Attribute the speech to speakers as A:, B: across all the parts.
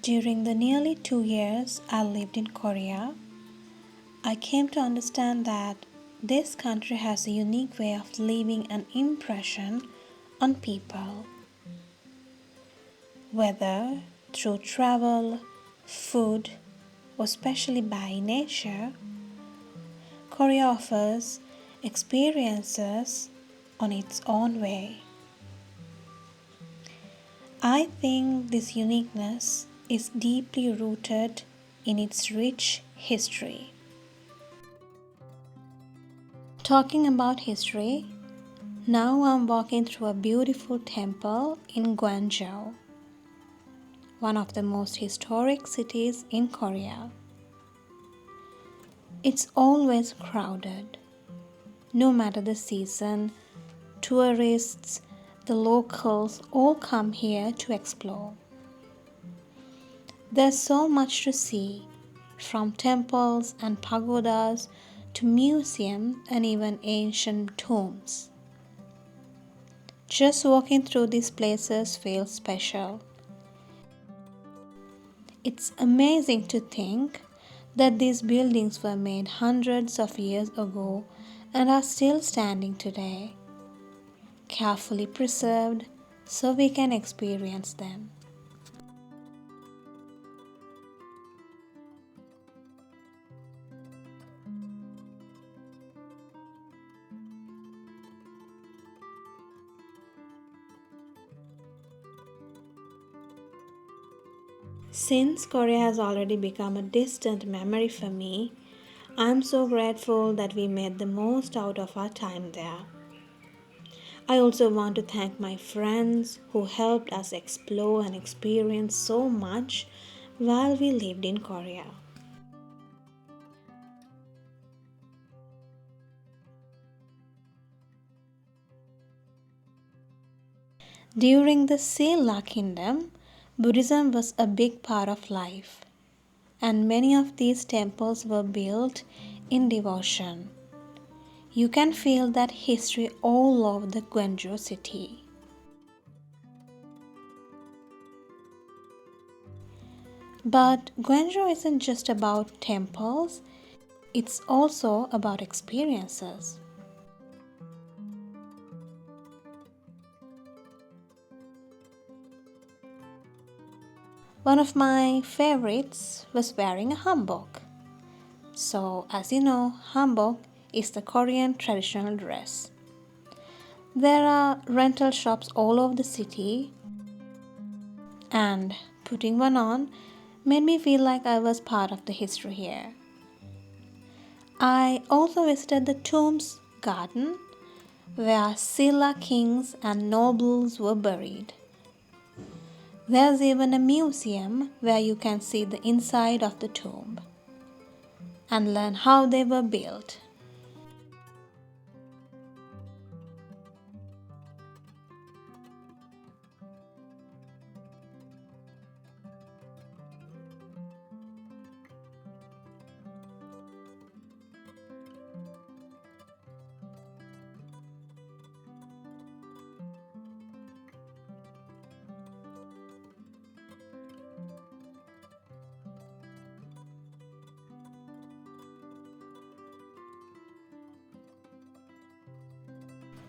A: During the nearly 2 years I lived in Korea, I came to understand that this country has a unique way of leaving an impression on people, whether through travel, food, or especially by nature. Korea offers experiences on its own way. I think this uniqueness is deeply rooted in its rich history. Talking about history, now I'm walking through a beautiful temple in Gyeongju, one of the most historic cities in Korea. It's always crowded. No matter the season, tourists, the locals all come here to explore. There's so much to see, from temples and pagodas to museums and even ancient tombs. Just walking through these places feels special. It's amazing to think that these buildings were made hundreds of years ago and are still standing today, carefully preserved so we can experience them. Since Korea has already become a distant memory for me, I'm so grateful that we made the most out of our time there. I also want to thank my friends who helped us explore and experience so much while we lived in Korea. During the Silla kingdom, Buddhism was a big part of life, and many of these temples were built in devotion. You can feel that history all over the Gyeongju city. But Gyeongju isn't just about temples, it's also about experiences. One of my favorites was wearing a hanbok. So, as you know, hanbok is the Korean traditional dress. There are rental shops all over the city, and putting one on made me feel like I was part of the history here. I also visited the tombs garden where Silla kings and nobles were buried. There's even a museum where you can see the inside of the tomb and learn how they were built.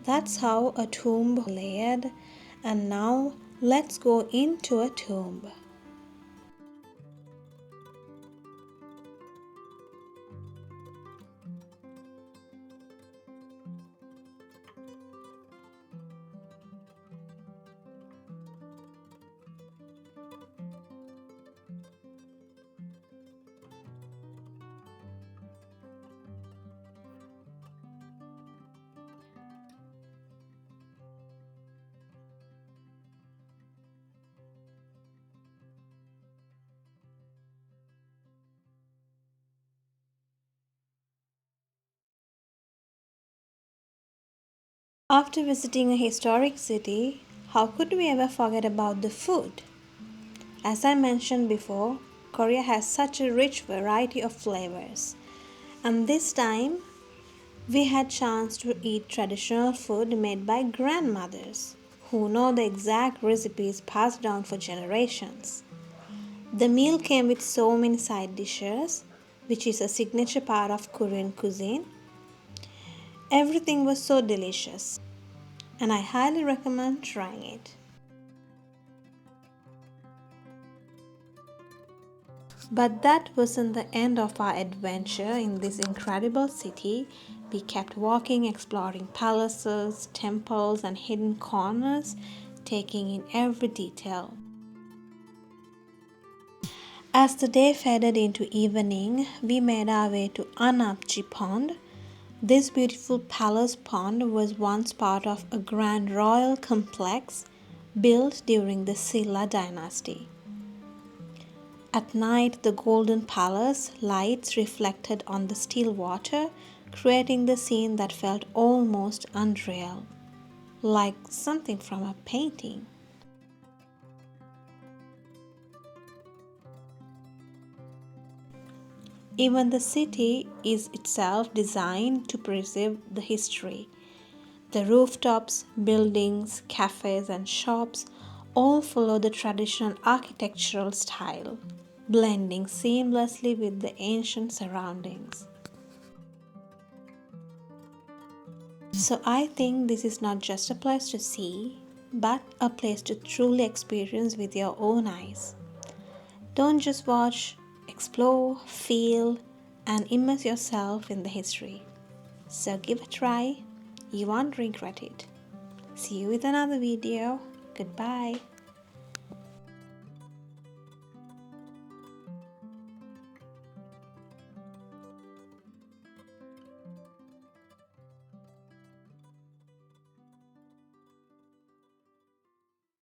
A: That's how a tomb layered, and now let's go into a tomb. After visiting a historic city, how could we ever forget about the food? As I mentioned before, Korea has such a rich variety of flavors. And this time, we had chance to eat traditional food made by grandmothers who know the exact recipes passed down for generations. The meal came with so many side dishes, which is a signature part of Korean cuisine. Everything was so delicious, and I highly recommend trying it. But that wasn't the end of our adventure in this incredible city. We kept walking, exploring palaces, temples, and hidden corners, taking in every detail. As the day faded into evening, we made our way to Anapji Pond. This beautiful palace pond was once part of a grand royal complex built during the Silla Dynasty. At night, the golden palace lights reflected on the still water, creating the scene that felt almost unreal, like something from a painting. Even the city is itself designed to preserve the history. The rooftops, buildings, cafes, and shops all follow the traditional architectural style, blending seamlessly with the ancient surroundings. So I think this is not just a place to see, but a place to truly experience with your own eyes. Don't just watch, explore, feel, and immerse yourself in the history. So give it a try, you won't regret it. See you with another video. Goodbye.